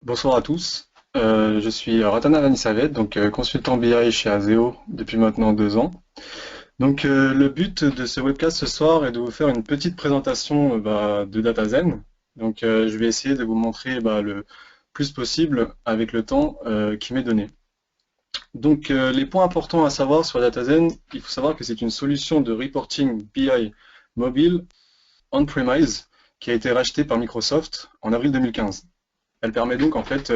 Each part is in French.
Bonsoir à tous. Je suis Ratana Vanissavet, donc consultant BI chez Azeo depuis maintenant 2 ans. Donc le but de ce webcast ce soir est de vous faire une petite présentation de DataZen. Donc je vais essayer de vous montrer le plus possible avec le temps qui m'est donné. Donc les points importants à savoir sur DataZen, il faut savoir que c'est une solution de reporting BI mobile on-premise qui a été rachetée par Microsoft en avril 2015. Elle permet donc en fait,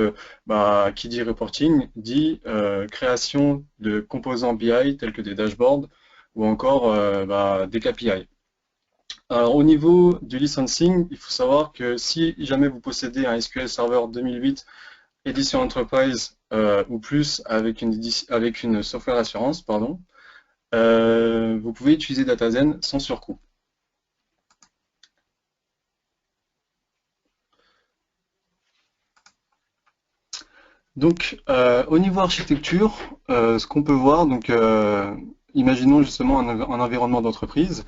qui dit reporting, dit création de composants BI tels que des dashboards ou encore des KPI. Alors au niveau du licensing, il faut savoir que si jamais vous possédez un SQL Server 2008 édition Enterprise ou plus avec une software assurance, pardon, vous pouvez utiliser DataZen sans surcoût. Donc, au niveau architecture, ce qu'on peut voir, donc, imaginons justement un environnement d'entreprise.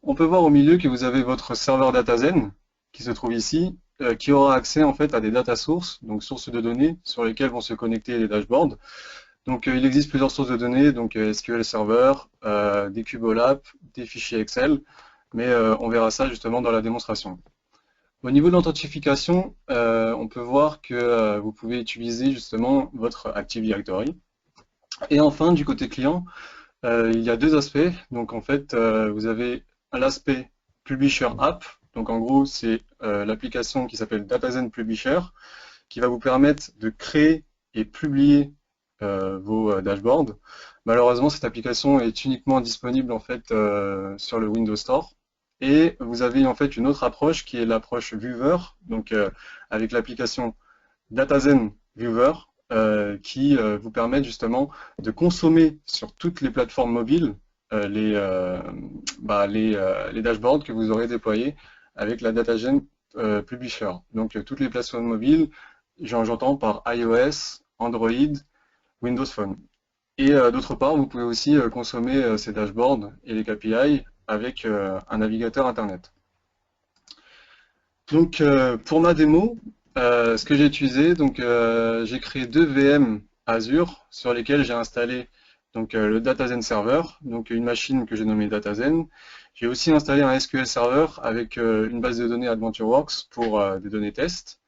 On peut voir au milieu que vous avez votre serveur DataZen qui se trouve ici, qui aura accès en fait à des data sources, donc sources de données sur lesquelles vont se connecter les dashboards. Donc, il existe plusieurs sources de données, donc SQL Server, des Cubolab, des fichiers Excel, mais on verra ça justement dans la démonstration. Au niveau de l'authentification, on peut voir que vous pouvez utiliser justement votre Active Directory. Et enfin, du côté client, il y a deux aspects. Donc en fait, vous avez l'aspect Publisher App. Donc en gros, c'est l'application qui s'appelle DataZen Publisher qui va vous permettre de créer et publier vos dashboards. Malheureusement, cette application est uniquement disponible en fait sur le Windows Store. Et vous avez en fait une autre approche qui est l'approche Viewer, donc avec l'application DataZen Viewer, qui vous permet justement de consommer sur toutes les plateformes mobiles les dashboards que vous aurez déployés avec la DataZen Publisher. Donc toutes les plateformes mobiles, j'entends par iOS, Android, Windows Phone. Et d'autre part, vous pouvez aussi consommer ces dashboards et les KPI avec un navigateur Internet. Donc pour ma démo, ce que j'ai utilisé, donc j'ai créé deux VM Azure sur lesquels j'ai installé donc le DataZen Server, donc une machine que j'ai nommée DataZen. J'ai aussi installé un SQL Server avec une base de données AdventureWorks pour des données test.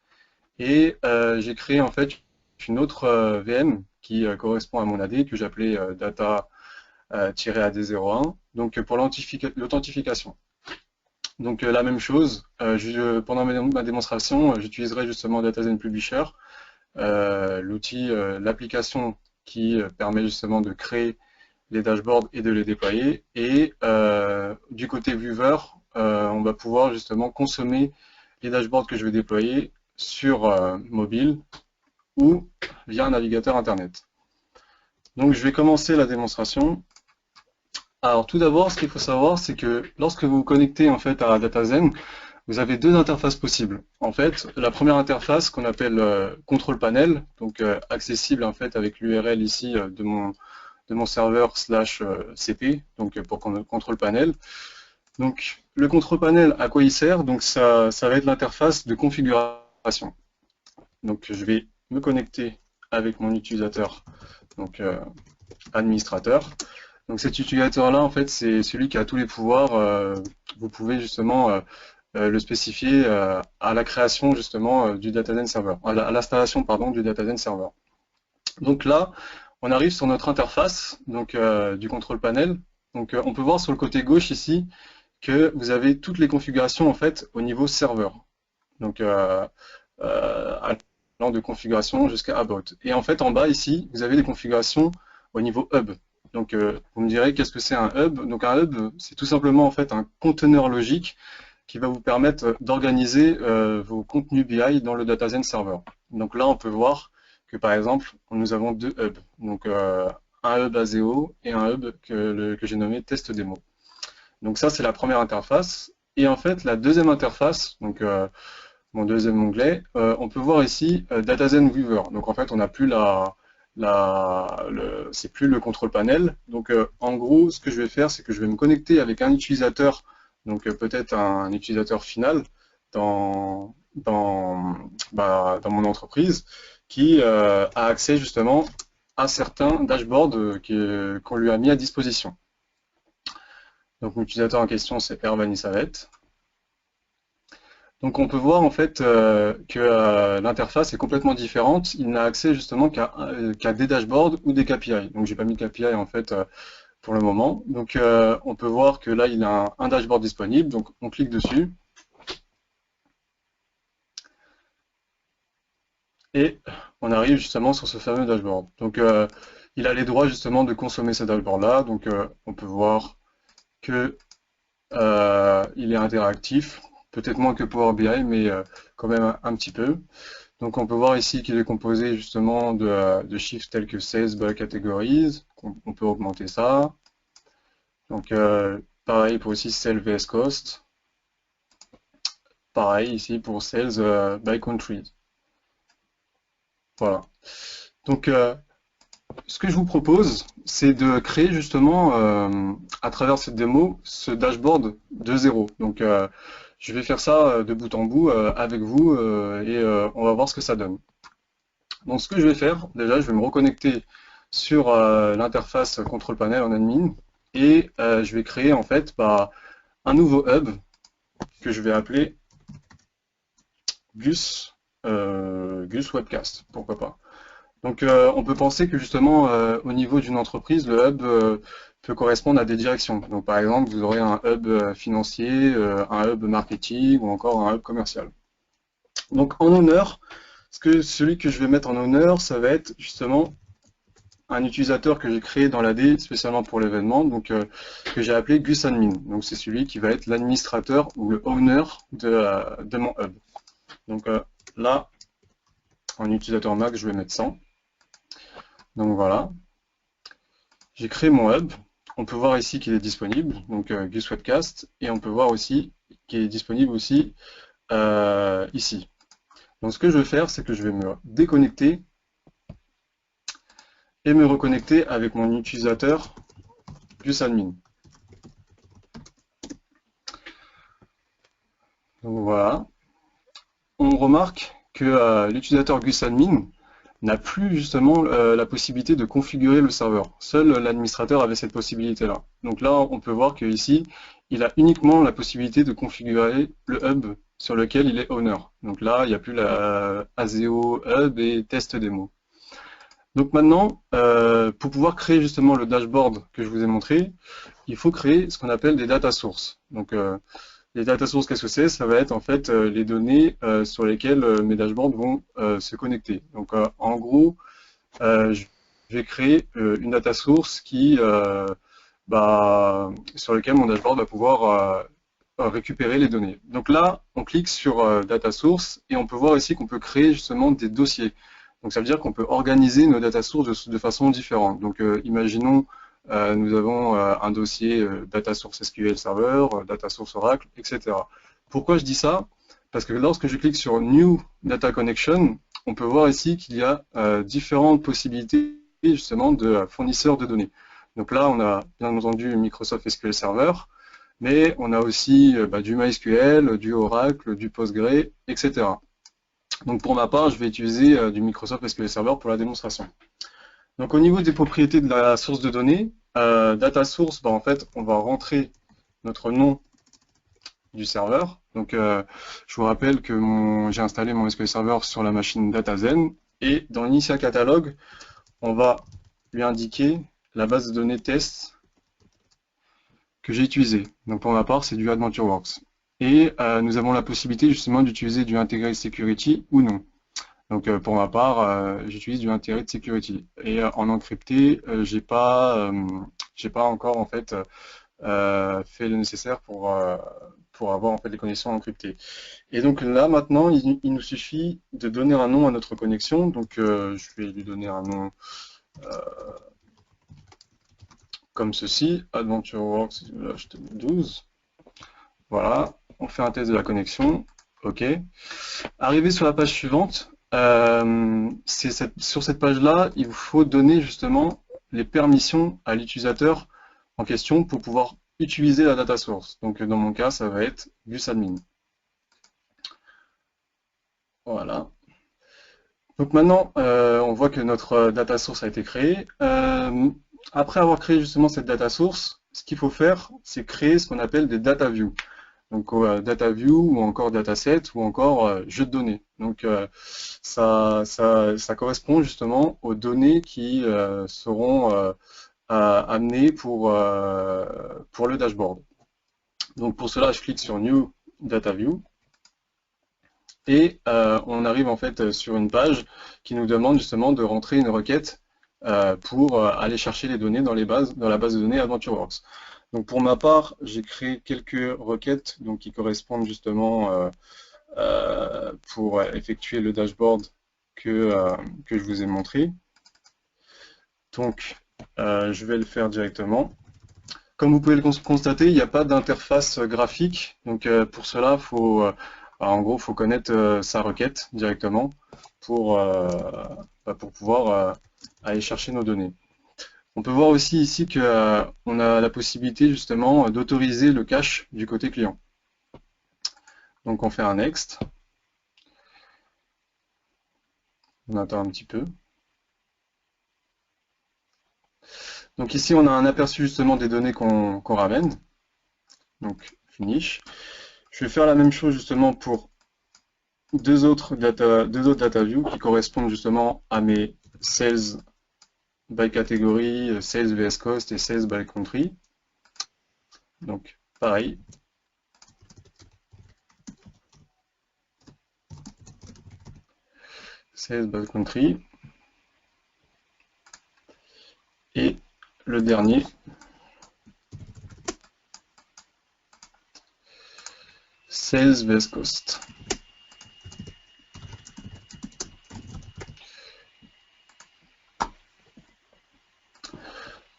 Et j'ai créé en fait une autre VM qui correspond à mon AD que j'appelais data-ad01, donc pour l'authentification. Donc la même chose, pendant ma démonstration, j'utiliserai justement DataZen Publisher, l'outil, l'application qui permet justement de créer les dashboards et de les déployer. Et du côté Viewer, on va pouvoir justement consommer les dashboards que je vais déployer sur mobile ou via un navigateur Internet. Donc je vais commencer la démonstration. Alors tout d'abord, ce qu'il faut savoir, c'est que lorsque vous vous connectez en fait à DataZen, vous avez deux interfaces possibles. En fait, la première interface qu'on appelle Control Panel, donc accessible en fait avec l'URL ici de mon serveur /cp, donc pour Control Panel. Donc le Control Panel, à quoi il sert? Donc ça va être l'interface de configuration. Donc je vais me connecter avec mon utilisateur, donc administrateur. Donc cet utilisateur-là, en fait, c'est celui qui a tous les pouvoirs. Vous pouvez justement le spécifier à la création justement du DataZen Server, à l'installation pardon du DataZen Server. Donc là, on arrive sur notre interface donc du contrôle panel. Donc on peut voir sur le côté gauche ici que vous avez toutes les configurations en fait au niveau serveur. Donc allant de configuration jusqu'à About. Et en fait en bas ici, vous avez les configurations au niveau hub. Donc vous me direz qu'est-ce que c'est un hub? Donc un hub, c'est tout simplement en fait un conteneur logique qui va vous permettre d'organiser vos contenus BI dans le DataZen Server. Donc là, on peut voir que par exemple, nous avons deux hubs. Donc un hub Azeo et un hub que j'ai nommé test démo. Donc ça, c'est la première interface. Et en fait, la deuxième interface, donc mon deuxième onglet, on peut voir ici DataZen Viewer. Donc en fait, on n'a plus c'est plus le contrôle panel. Donc en gros, ce que je vais faire, c'est que je vais me connecter avec un utilisateur, donc peut-être un utilisateur final dans mon entreprise qui a accès justement à certains dashboards qu'on lui a mis à disposition. Donc l'utilisateur en question, c'est Erwan Savet. Donc on peut voir en fait que l'interface est complètement différente. Il n'a accès justement qu'à des dashboards ou des KPI. Donc j'ai pas mis de KPI en fait pour le moment. Donc on peut voir que là il a un dashboard disponible. Donc on clique dessus. Et on arrive justement sur ce fameux dashboard. Donc il a les droits justement de consommer ce dashboard-là. Donc on peut voir que il est interactif. Peut-être moins que Power BI, mais quand même un petit peu. Donc on peut voir ici qu'il est composé justement de chiffres tels que sales by categories. On peut augmenter ça. Donc pareil pour aussi sales vs cost. Pareil ici pour sales by countries. Voilà. Donc ce que je vous propose, c'est de créer justement à travers cette démo ce dashboard de zéro. Donc je vais faire ça de bout en bout avec vous et on va voir ce que ça donne. Donc ce que je vais faire, déjà je vais me reconnecter sur l'interface Control Panel en admin et je vais créer en fait un nouveau hub que je vais appeler Gus Webcast, pourquoi pas. Donc on peut penser que justement au niveau d'une entreprise, le hub peut correspondre à des directions. Donc par exemple, vous aurez un hub financier, un hub marketing ou encore un hub commercial. Donc en honneur, celui que je vais mettre en honneur, ça va être justement un utilisateur que j'ai créé dans l'AD spécialement pour l'événement, donc que j'ai appelé GusAdmin. Donc c'est celui qui va être l'administrateur ou le owner de mon hub. Donc là, en utilisateur Mac, je vais mettre 100. Donc voilà, j'ai créé mon hub. On peut voir ici qu'il est disponible, donc Gus Webcast, et on peut voir aussi qu'il est disponible aussi ici. Donc ce que je vais faire, c'est que je vais me déconnecter et me reconnecter avec mon utilisateur GusAdmin. Donc voilà, on remarque que l'utilisateur GusAdmin n'a plus justement la possibilité de configurer le serveur. Seul l'administrateur avait cette possibilité-là. Donc là, on peut voir qu'ici, il a uniquement la possibilité de configurer le hub sur lequel il est owner. Donc là, il n'y a plus la ASEO hub et test démo. Donc maintenant, pour pouvoir créer justement le dashboard que je vous ai montré, il faut créer ce qu'on appelle des data sources. Donc les data sources, qu'est-ce que c'est? Ça va être en fait les données sur lesquelles mes dashboards vont se connecter. Donc en gros, je vais créer une data source sur laquelle mon dashboard va pouvoir récupérer les données. Donc là, on clique sur data source et on peut voir ici qu'on peut créer justement des dossiers. Donc ça veut dire qu'on peut organiser nos data sources de façon différente. Donc imaginons nous avons un dossier data source SQL Server, data source Oracle, etc. Pourquoi je dis ça? Parce que lorsque je clique sur New Data Connection, on peut voir ici qu'il y a différentes possibilités justement de fournisseurs de données. Donc là, on a bien entendu Microsoft SQL Server, mais on a aussi du MySQL, du Oracle, du Postgre, etc. Donc pour ma part, je vais utiliser du Microsoft SQL Server pour la démonstration. Donc au niveau des propriétés de la source de données, data source, en fait, on va rentrer notre nom du serveur. Donc je vous rappelle que j'ai installé mon SQL Server sur la machine DataZen et dans l'initial catalogue, on va lui indiquer la base de données test que j'ai utilisée. Donc pour ma part, c'est du AdventureWorks. Et nous avons la possibilité justement d'utiliser du Integrated Security ou non. Donc pour ma part, j'utilise du Integrated Security. Et en encrypté, j'ai pas encore en fait fait le nécessaire pour avoir en fait les connexions encryptées. Et donc là maintenant, il nous suffit de donner un nom à notre connexion. Donc je vais lui donner un nom comme ceci, AdventureWorks 12. Voilà, on fait un test de la connexion. OK. Arrivé sur la page suivante. Sur cette page-là, il vous faut donner justement les permissions à l'utilisateur en question pour pouvoir utiliser la data source. Donc dans mon cas, ça va être GusAdmin. Voilà. Donc maintenant, on voit que notre data source a été créée. Après avoir créé justement cette data source, ce qu'il faut faire, c'est créer ce qu'on appelle des data views. Donc data view ou encore dataset ou encore jeu de données. Donc ça correspond justement aux données qui seront amenées pour le dashboard. Donc pour cela, je clique sur New Data View et on arrive en fait sur une page qui nous demande justement de rentrer une requête pour aller chercher les données dans la base de données AdventureWorks. Donc pour ma part, j'ai créé quelques requêtes donc, qui correspondent justement pour effectuer le dashboard que je vous ai montré. Donc je vais le faire directement. Comme vous pouvez le constater, il n'y a pas d'interface graphique. Donc pour cela, en gros, faut connaître sa requête directement pour pouvoir aller chercher nos données. On peut voir aussi ici qu'on a la possibilité justement d'autoriser le cache du côté client. Donc on fait un next. On attend un petit peu. Donc ici on a un aperçu justement des données qu'on ramène. Donc finish. Je vais faire la même chose justement pour deux autres data views qui correspondent justement à mes sales by catégorie, sales vs cost et sales by country. Donc pareil. Sales by country. Et le dernier, sales vs cost.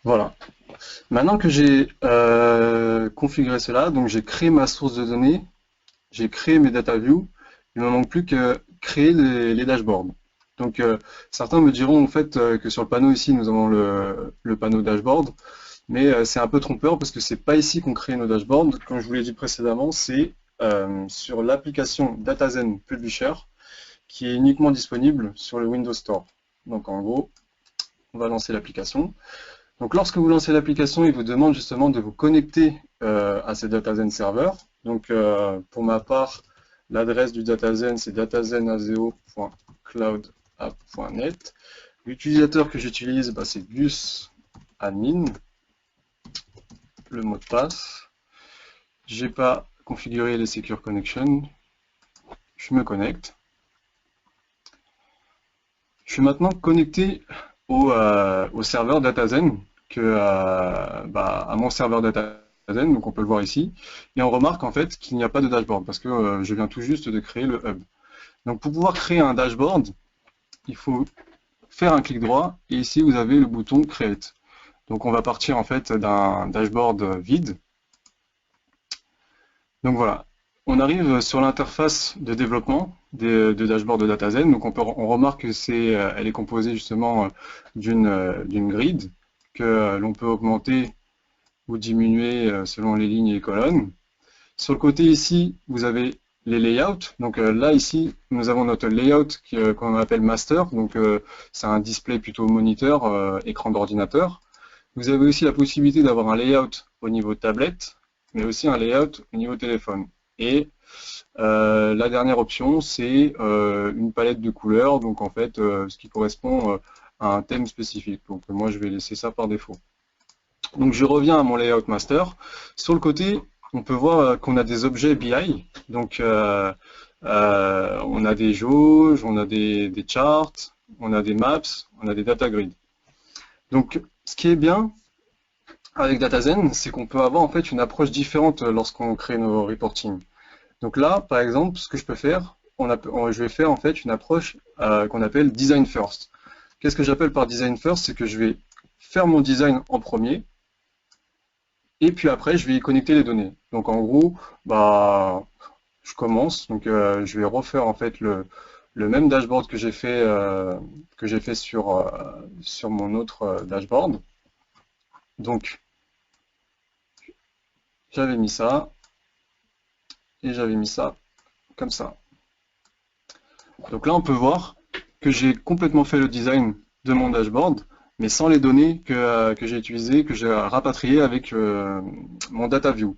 Voilà. Maintenant que j'ai configuré cela, donc j'ai créé ma source de données, j'ai créé mes data views, il ne me manque plus que créer les dashboards. Donc certains me diront en fait que sur le panneau ici nous avons le panneau dashboard, mais c'est un peu trompeur parce que c'est pas ici qu'on crée nos dashboards. Comme je vous l'ai dit précédemment, c'est sur l'application DataZen Publisher qui est uniquement disponible sur le Windows Store. Donc en gros, on va lancer l'application. Donc lorsque vous lancez l'application, il vous demande justement de vous connecter à ces DataZen serveurs. Donc pour ma part, l'adresse du DataZen c'est datazenazeo.cloudapp.net. L'utilisateur que j'utilise, c'est gusadmin. Le mot de passe. J'ai pas configuré les Secure Connection. Je me connecte. Je suis maintenant connecté au serveur DataZen, à mon serveur DataZen, donc on peut le voir ici, et on remarque en fait qu'il n'y a pas de dashboard parce que je viens tout juste de créer le hub. Donc pour pouvoir créer un dashboard, il faut faire un clic droit et ici vous avez le bouton Create. Donc on va partir en fait d'un dashboard vide. Donc voilà, on arrive sur l'interface de développement de dashboard de DataZen. Donc on remarque que elle est composée justement d'une grid que l'on peut augmenter ou diminuer selon les lignes et les colonnes. Sur le côté ici, vous avez les layouts. Donc là ici, nous avons notre layout qu'on appelle master. Donc c'est un display plutôt moniteur, écran d'ordinateur. Vous avez aussi la possibilité d'avoir un layout au niveau tablette, mais aussi un layout au niveau téléphone. Et la dernière option, c'est une palette de couleurs, donc en fait, ce qui correspond à un thème spécifique. Donc moi, je vais laisser ça par défaut. Donc je reviens à mon layout master. Sur le côté, on peut voir qu'on a des objets BI. Donc on a des jauges, on a des charts, on a des maps, on a des data grids. Donc ce qui est bien avec DataZen, c'est qu'on peut avoir en fait une approche différente lorsqu'on crée nos reporting. Donc là, par exemple, ce que je peux faire, je vais faire en fait une approche qu'on appelle Design First. Qu'est-ce que j'appelle par Design First? C'est que je vais faire mon design en premier, et puis après, je vais y connecter les données. Donc en gros, je commence, donc je vais refaire en fait le même dashboard que j'ai fait sur mon autre dashboard. Donc j'avais mis ça, et j'avais mis ça comme ça. Donc là, on peut voir que j'ai complètement fait le design de mon dashboard, mais sans les données que j'ai utilisées, que j'ai rapatriées avec mon DataView.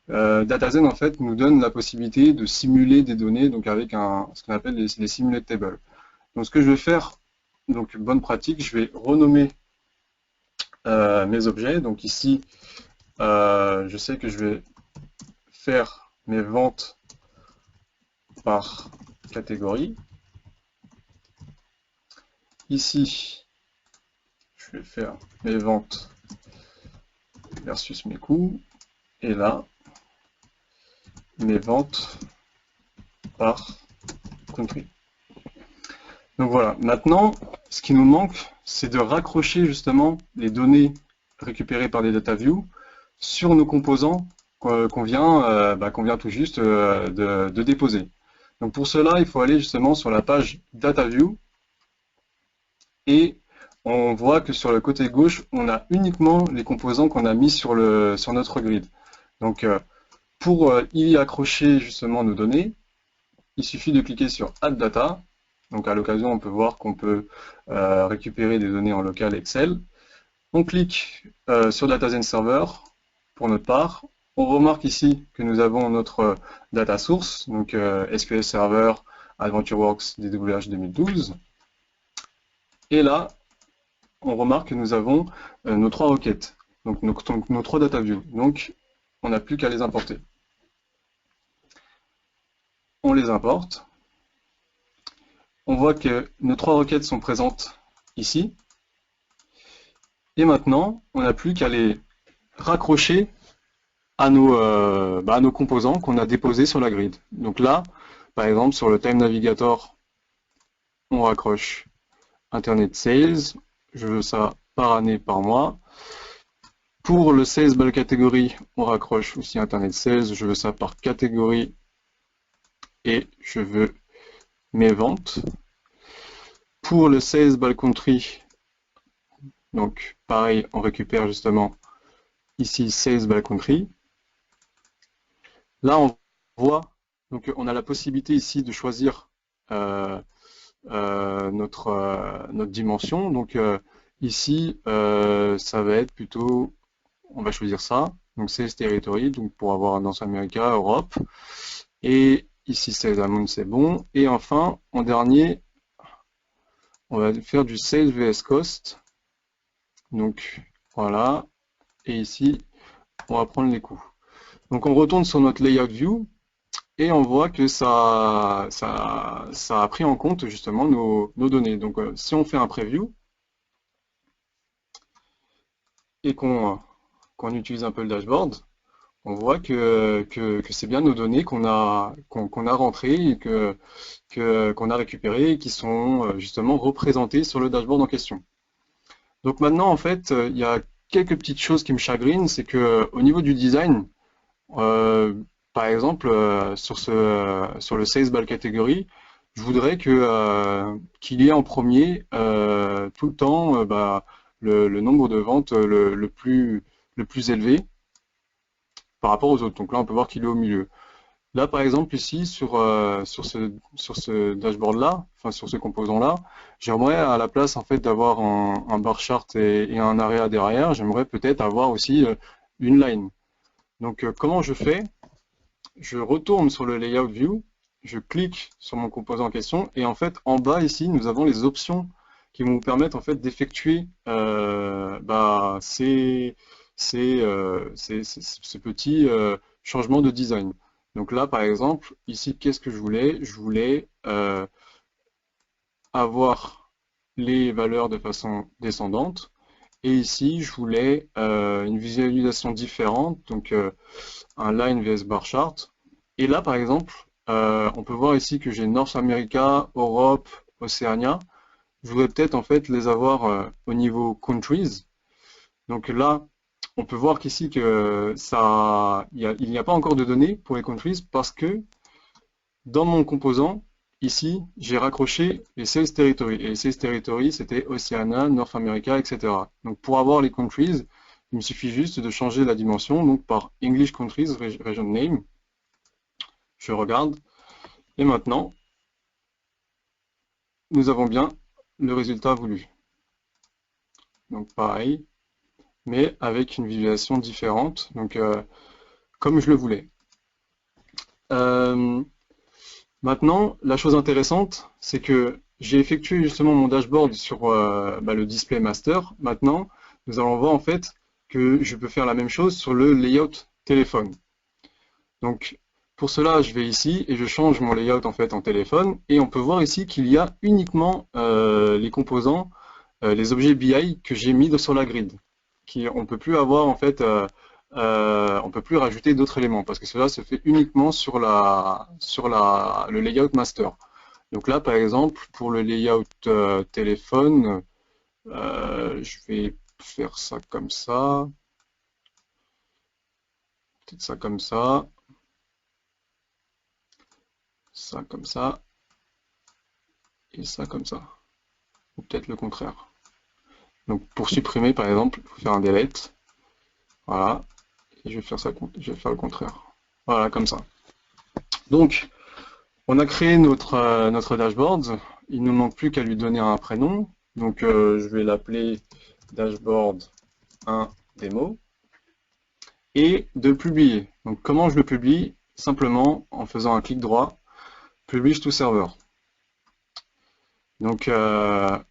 DataZen, en fait, nous donne la possibilité de simuler des données, donc avec ce qu'on appelle les simulate tables. Donc ce que je vais faire, donc bonne pratique, je vais renommer mes objets. Donc ici, je sais que je vais faire mes ventes par catégorie. Ici, je vais faire mes ventes versus mes coûts. Et là, mes ventes par country. Donc voilà, maintenant, ce qui nous manque, c'est de raccrocher justement les données récupérées par les DataView sur nos composants qu'on vient tout juste de déposer. Donc pour cela, il faut aller justement sur la page DataView et on voit que sur le côté gauche, on a uniquement les composants qu'on a mis sur notre grid. Donc pour y accrocher justement nos données, il suffit de cliquer sur Add Data. Donc à l'occasion, on peut voir qu'on peut récupérer des données en local Excel. On clique sur DataZen Server pour notre part. On remarque ici que nous avons notre data source, donc SQL Server, AdventureWorks, DWH 2012. Et là, on remarque que nous avons nos 3 requêtes, donc nos 3 data views. Donc, on n'a plus qu'à les importer. On les importe. On voit que nos 3 requêtes sont présentes ici. Et maintenant, on n'a plus qu'à les raccrocher à nos composants qu'on a déposés sur la grid. Donc là, par exemple, sur le Time Navigator, on raccroche Internet Sales. Je veux ça par année, par mois. Pour le Sales by Category, on raccroche aussi Internet Sales. Je veux ça par catégorie et je veux mes ventes. Pour le Sales by Country, donc pareil, on récupère justement ici Sales by Country. Là, on voit, donc on a la possibilité ici de choisir notre dimension. Donc ici, ça va être plutôt, on va choisir ça. Donc Sales Territory, donc pour avoir North America, Europe. Et ici, Sales Amount, c'est bon. Et enfin, en dernier, on va faire du Sales vs Cost. Donc voilà. Et ici, on va prendre les coûts. Donc on retourne sur notre Layout View et on voit que ça a pris en compte justement nos données. Donc si on fait un preview et qu'on utilise un peu le dashboard, on voit que c'est bien nos données qu'on a rentrées et qu'on a récupérées et qui sont justement représentées sur le dashboard en question. Donc maintenant, en fait, il y a quelques petites choses qui me chagrinent, c'est que au niveau du design, par exemple, sur le Sales by Category, je voudrais qu'il y ait en premier tout le temps le nombre de ventes le plus élevé par rapport aux autres. Donc là, on peut voir qu'il est au milieu. Là, par exemple, ici, sur ce dashboard-là, enfin sur ce composant-là, j'aimerais à la place en fait d'avoir un bar chart et un area derrière, j'aimerais peut-être avoir aussi une line. Donc comment je fais? Je retourne sur le Layout View, je clique sur mon composant en question, et en fait, en bas ici, nous avons les options qui vont nous permettre en fait d'effectuer ces petits changements de design. Donc là, par exemple, ici, qu'est-ce que je voulais? Je voulais avoir les valeurs de façon descendante. Et ici, je voulais une visualisation différente, donc un line vs bar chart. Et là, par exemple, on peut voir ici que j'ai North America, Europe, Océania. Je voudrais peut-être en fait les avoir au niveau countries. Donc là, on peut voir qu'ici que il n'y a pas encore de données pour les countries parce que dans mon composant, ici, j'ai raccroché les Sales Territory. Et les Sales Territory, c'était Oceania, North America, etc. Donc pour avoir les countries, il me suffit juste de changer la dimension donc par English Countries Region Name. Je regarde. Et maintenant, nous avons bien le résultat voulu. Donc pareil, mais avec une visualisation différente, donc comme je le voulais. Euh, Maintenant, la chose intéressante, c'est que j'ai effectué justement mon dashboard sur le display master. Maintenant, nous allons voir en fait que je peux faire la même chose sur le layout téléphone. Donc, pour cela, je vais ici et je change mon layout en fait en téléphone. Et on peut voir ici qu'il y a uniquement les composants, les objets BI que j'ai mis sur la grid. On ne peut plus avoir en fait, on peut plus rajouter d'autres éléments parce que cela se fait uniquement le layout master. Donc là, par exemple, pour le layout téléphone, je vais faire ça comme ça, peut-être ça comme ça, et ça comme ça. Ou peut-être le contraire. Donc pour supprimer, par exemple, il faut faire un delete. Voilà. Et je vais faire ça, je vais faire le contraire. Voilà, comme ça. Donc, on a créé notre dashboard. Il ne nous manque plus qu'à lui donner un prénom. Donc, je vais l'appeler dashboard 1 démo. Et de publier. Donc, comment je le publie? Simplement en faisant un clic droit, Publish to Server. Donc,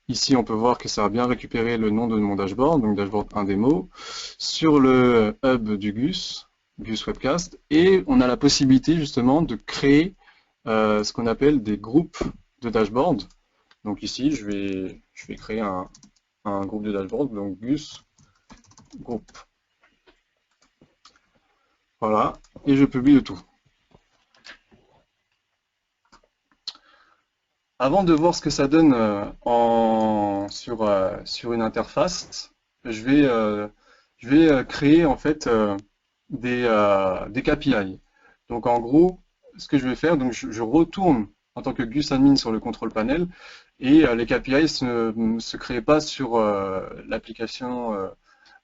ici, on peut voir que ça a bien récupéré le nom de mon dashboard, donc dashboard 1 démo, sur le hub du Gus Webcast. Et on a la possibilité justement de créer ce qu'on appelle des groupes de dashboard. Donc ici, je vais créer un groupe de dashboard, donc Gus groupe. Voilà, et je publie le tout. Avant de voir ce que ça donne sur une interface, je vais créer en fait des KPI. Donc en gros, ce que je vais faire, donc je retourne en tant que Gus admin sur le control panel et les KPI ne se créent pas sur l'application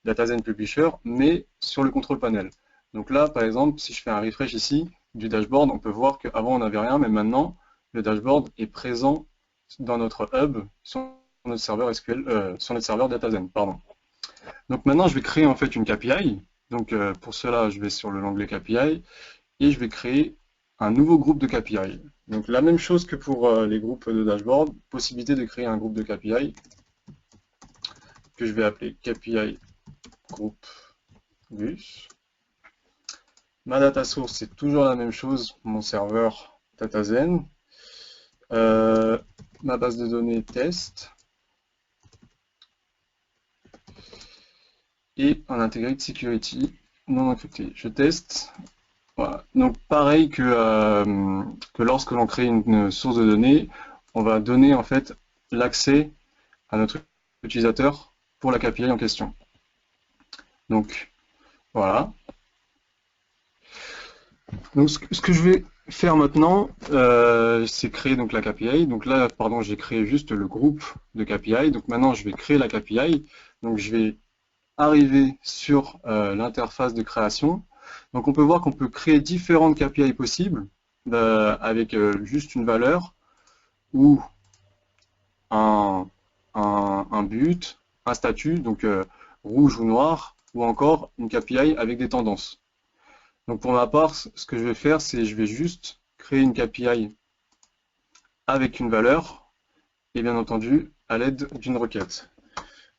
DataZen Publisher, mais sur le control panel. Donc là, par exemple, si je fais un refresh ici du dashboard, on peut voir qu'avant on n'avait rien, mais maintenant le dashboard est présent dans notre hub sur notre serveur SQL, sur notre serveur DataZen, pardon. Donc maintenant, je vais créer en fait une KPI. Donc pour cela, je vais sur l'onglet KPI et je vais créer un nouveau groupe de KPI. Donc la même chose que pour les groupes de dashboard, possibilité de créer un groupe de KPI que je vais appeler KPI group Gus. Ma data source, c'est toujours la même chose, mon serveur DataZen. Ma base de données test. Et un integrate security non encrypté. Je teste. Voilà. Donc pareil que lorsque l'on crée une source de données, on va donner en fait l'accès à notre utilisateur pour la KPI en question. Donc voilà. Donc ce que je vais faire maintenant, c'est créer donc la KPI. Donc là, pardon, j'ai créé juste le groupe de KPI. Donc maintenant, je vais créer la KPI. Donc je vais arriver sur l'interface de création. Donc on peut voir qu'on peut créer différentes KPI possibles avec juste une valeur ou un but, un statut, donc rouge ou noir, ou encore une KPI avec des tendances. Donc pour ma part, ce que je vais faire, c'est je vais juste créer une KPI avec une valeur et bien entendu à l'aide d'une requête.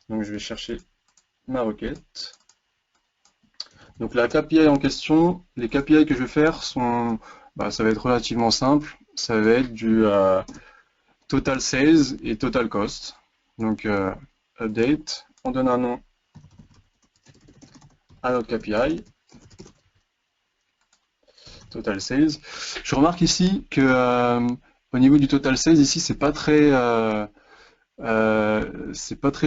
Donc je vais chercher ma requête. Donc la KPI en question, les KPI que je vais faire sont, ça va être relativement simple. Ça va être du total sales et total cost. Donc update, on donne un nom à notre KPI, total sales. Je remarque ici que au niveau du total sales, ici c'est pas très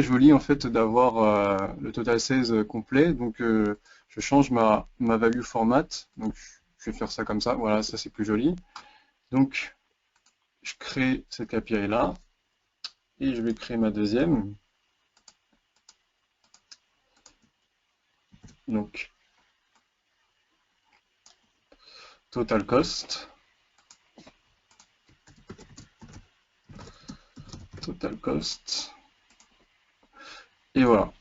joli en fait d'avoir le total sales complet. Donc je change ma value format. Donc je vais faire ça comme ça. Voilà, ça c'est plus joli. Donc je crée cette KPI là et je vais créer ma deuxième. Donc total cost. total cost. Et voilà.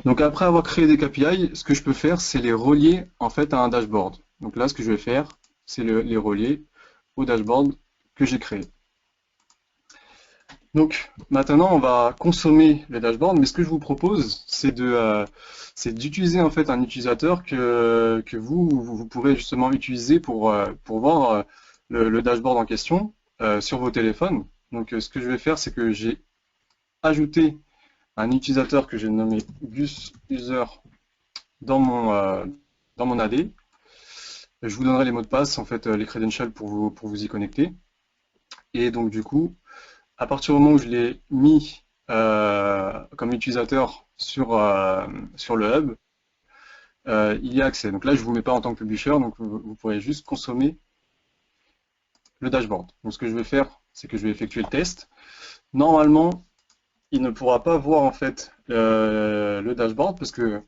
Donc après avoir créé des KPI, ce que je peux faire, c'est les relier en fait à un dashboard. Donc là, ce que je vais faire, c'est les relier au dashboard que j'ai créé. Donc maintenant, on va consommer les dashboards, mais ce que je vous propose, c'est d'utiliser en fait un utilisateur que vous pourrez justement utiliser pour voir le dashboard en question sur vos téléphones. Donc ce que je vais faire, c'est que j'ai ajouté un utilisateur que j'ai nommé GusUser dans mon AD. Je vous donnerai les mots de passe, en fait, les credentials pour vous y connecter. Et donc du coup, à partir du moment où je l'ai mis comme utilisateur sur le hub, il y a accès. Donc là, je ne vous mets pas en tant que publisher, donc vous pourrez juste consommer le dashboard. Donc ce que je vais faire, c'est que je vais effectuer le test. Normalement, il ne pourra pas voir en fait le dashboard parce que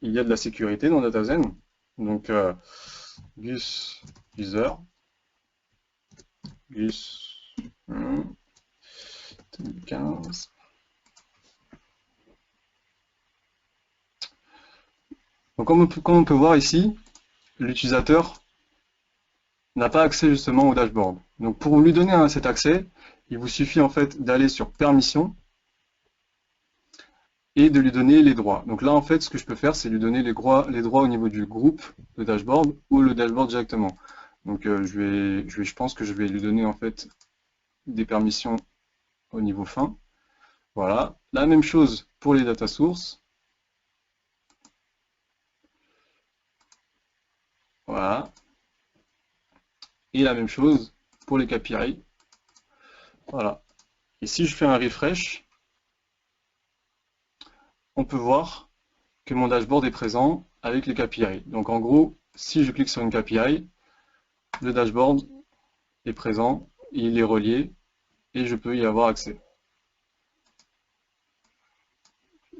il y a de la sécurité dans DataZen. Donc Gus user, Gus 2015. Donc comme on peut voir ici, l'utilisateur n'a pas accès justement au dashboard. Donc pour lui donner cet accès, il vous suffit en fait d'aller sur permission et de lui donner les droits. Donc là en fait ce que je peux faire c'est lui donner les droits au niveau du groupe de dashboard ou le dashboard directement. Donc je pense que je vais lui donner en fait des permissions au niveau fin. Voilà. La même chose pour les data sources. Voilà. Et la même chose pour les KPI. Voilà. Et si je fais un refresh, on peut voir que mon dashboard est présent avec les KPI. Donc en gros, si je clique sur une KPI, le dashboard est présent, il est relié et je peux y avoir accès.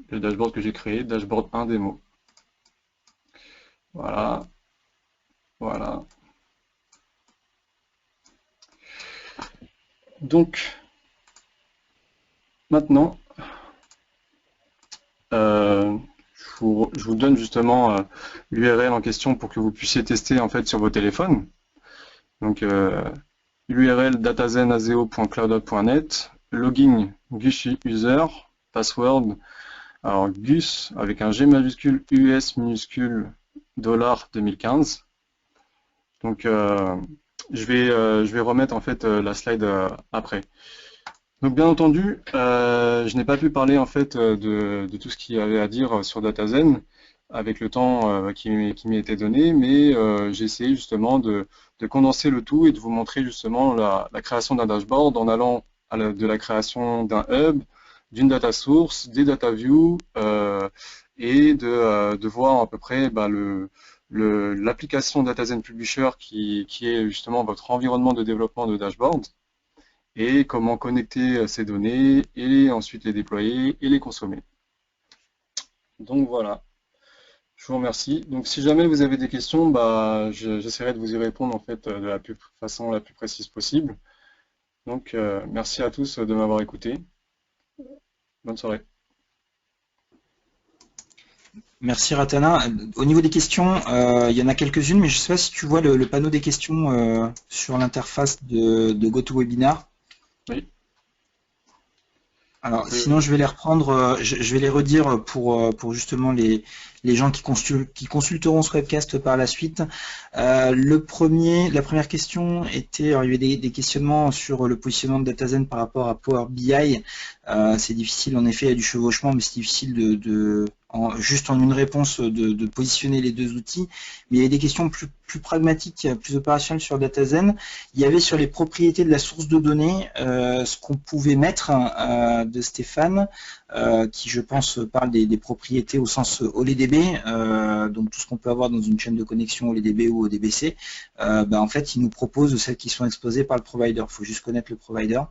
Le dashboard que j'ai créé, dashboard 1 démo. Voilà. Voilà. Donc, maintenant, je vous donne justement l'URL en question pour que vous puissiez tester en fait sur vos téléphones. Donc, l'URL datazenazeo.cloudot.net, login Gus user, password, alors Gus avec un G majuscule, US minuscule, $2015. Donc, je vais remettre en fait la slide après. Donc bien entendu, je n'ai pas pu parler en fait de tout ce qu'il y avait à dire sur DataZen avec le temps qui m'y était donné, mais j'ai essayé justement de condenser le tout et de vous montrer justement la création d'un dashboard en allant de la création d'un hub, d'une data source, des data views et de voir à peu près l'application DataZen Publisher qui est justement votre environnement de développement de dashboard et comment connecter ces données et ensuite les déployer et les consommer. Donc voilà, je vous remercie. Donc si jamais vous avez des questions, j'essaierai de vous y répondre en fait de la façon la plus précise possible. Donc merci à tous de m'avoir écouté. Bonne soirée. Merci Ratana. Au niveau des questions, il y en a quelques-unes, mais je ne sais pas si tu vois le panneau des questions sur l'interface de GoToWebinar. Oui. Alors, sinon, je vais les reprendre, je vais les redire pour justement les gens qui consulteront ce webcast par la suite. La première question était, alors, il y avait des questionnements sur le positionnement de DataZen par rapport à Power BI. C'est difficile, en effet, il y a du chevauchement, mais c'est difficile juste en une réponse de positionner les deux outils. Mais il y avait des questions plus pragmatiques, plus opérationnelles sur DataZen. Il y avait sur les propriétés de la source de données, ce qu'on pouvait mettre de Stéphane, qui je pense parle des propriétés au sens OLEDB, donc tout ce qu'on peut avoir dans une chaîne de connexion OLEDB ou ODBC. En fait, il nous propose celles qui sont exposées par le provider. Il faut juste connaître le provider.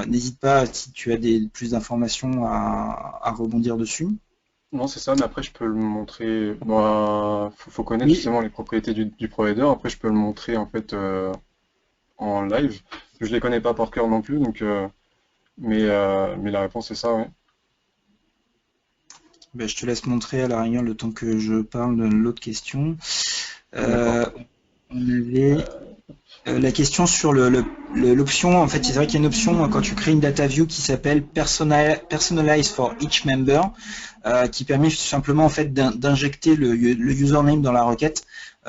N'hésite pas, si tu as plus d'informations, à rebondir dessus. Non, c'est ça, mais après je peux le montrer. Faut connaître justement les propriétés du provider. Après, je peux le montrer en fait en live. Je les connais pas par cœur non plus, donc mais la réponse est ça, oui. Ben, je te laisse montrer à la rigueur le temps que je parle de l'autre question. D'accord. Euh, on avait la question sur l'option, en fait, c'est vrai qu'il y a une option quand tu crées une data view qui s'appelle Personalize for each member, qui permet tout simplement en fait d'injecter le username dans la requête,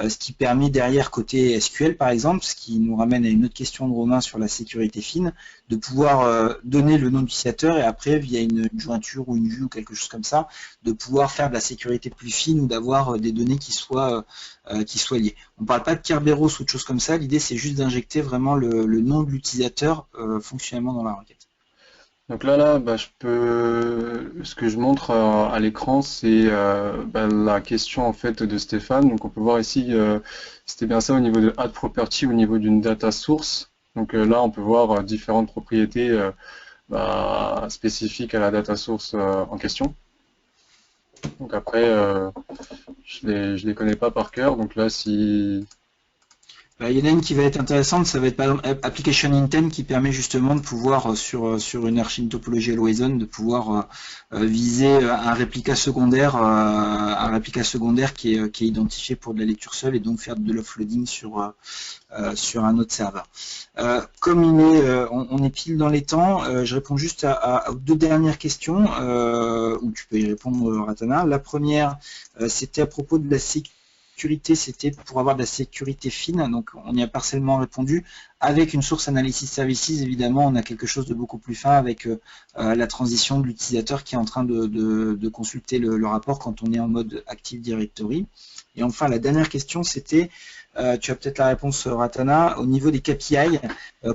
ce qui permet derrière côté SQL par exemple, ce qui nous ramène à une autre question de Romain sur la sécurité fine, de pouvoir donner le nom d'utilisateur et après via une jointure ou une vue ou quelque chose comme ça, de pouvoir faire de la sécurité plus fine ou d'avoir des données qui soient liées. On ne parle pas de Kerberos ou de choses comme ça, l'idée c'est juste d'injecter vraiment le nom de l'utilisateur fonctionnellement dans la requête. Donc bah, ce que je montre à l'écran, c'est bah, la question en fait de Stéphane. Donc on peut voir ici, c'était bien ça au niveau de add property, au niveau d'une data source. Donc là, on peut voir différentes propriétés bah, spécifiques à la data source en question. Donc après, je les connais pas par cœur. Donc là, si Il y en a une qui va être intéressante, ça va être par exemple Application Intent qui permet justement de pouvoir sur une archi topologie Always-On de pouvoir viser un réplica secondaire qui est identifié pour de la lecture seule et donc faire de l'offloading sur un autre serveur. Comme on est pile dans les temps, je réponds juste aux deux dernières questions où tu peux y répondre, Ratana. La première, c'était à propos de la sécurité. C'était pour avoir de la sécurité fine, donc on y a partiellement répondu. Avec une source Analysis Services, évidemment, on a quelque chose de beaucoup plus fin avec la transition de l'utilisateur qui est en train de consulter le rapport quand on est en mode Active Directory. Et enfin, la dernière question, c'était, tu as peut-être la réponse, Ratana, au niveau des KPI,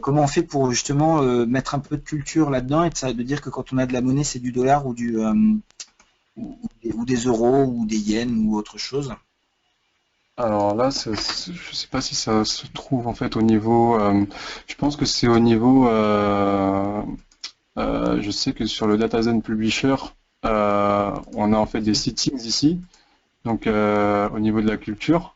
comment on fait pour justement mettre un peu de culture là-dedans et de dire que quand on a de la monnaie, c'est du dollar ou des euros ou des yens ou autre chose. alors là, je sais pas si ça se trouve en fait au niveau. Je pense que c'est au niveau. Je sais que sur le DataZen Publisher, on a en fait des settings ici, donc au niveau de la culture.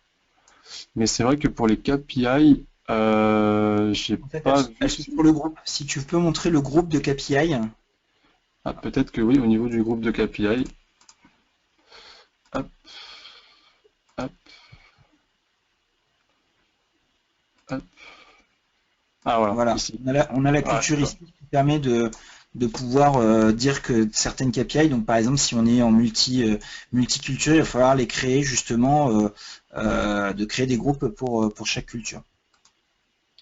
Mais c'est vrai que pour les KPI, j'ai En fait, pas elles vu. sont sur le groupe. Si tu peux montrer le groupe de KPI. Ah, peut-être que oui, au niveau du groupe de KPI. Hop, hop, hop. Ah voilà, Voilà, ici. on a la Ah, culture d'accord. ici qui permet de pouvoir dire que certaines KPI, donc par exemple si on est en multiculture, il va falloir les créer justement, de créer des groupes pour chaque culture.